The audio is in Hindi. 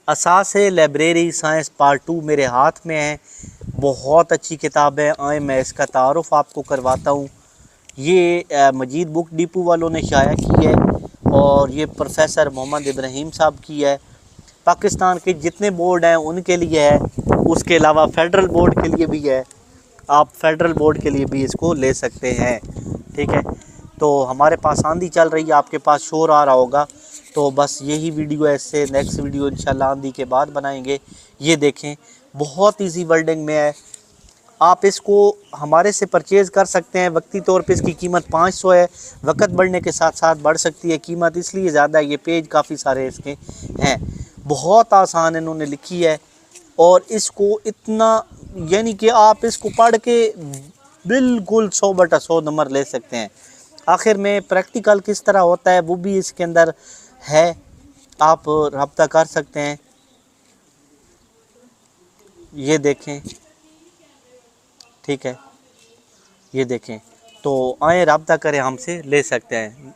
असासे लाइब्रेरी साइंस पार्ट 2 मेरे हाथ में है। बहुत अच्छी किताब है। आए मैं इसका तारुफ आपको करवाता हूँ। ये मजीद बुक डिपो वालों ने शाया की है और ये प्रोफेसर मोहम्मद इब्राहिम साहब की है। पाकिस्तान के जितने बोर्ड हैं उनके लिए है, उसके अलावा फेडरल बोर्ड के लिए भी है। आप फेडरल बोर्ड के लिए भी इसको ले सकते हैं। ठीक है, तो हमारे पास आंधी चल रही है, आपके पास शोर आ रहा होगा, तो बस यही वीडियो है। इससे नेक्स्ट वीडियो इंशाल्लाह आंधी के बाद बनाएंगे। ये देखें, बहुत इजी वर्डिंग में है। आप इसको हमारे से परचेज़ कर सकते हैं। वक्ती तौर पे इसकी कीमत 500 है। वक़्त बढ़ने के साथ साथ बढ़ सकती है कीमत, इसलिए ज़्यादा है। ये पेज काफ़ी सारे इसके हैं। बहुत आसान इन्होंने लिखी है और इसको इतना, यानी कि आप इसको पढ़ के बिल्कुल 100/100 नंबर ले सकते हैं। आखिर में प्रैक्टिकल किस तरह होता है वो भी इसके अंदर है, आप रब्ता कर सकते हैं। ये देखें, ठीक है, ये देखें, तो आए रब्ता करें, हमसे ले सकते हैं।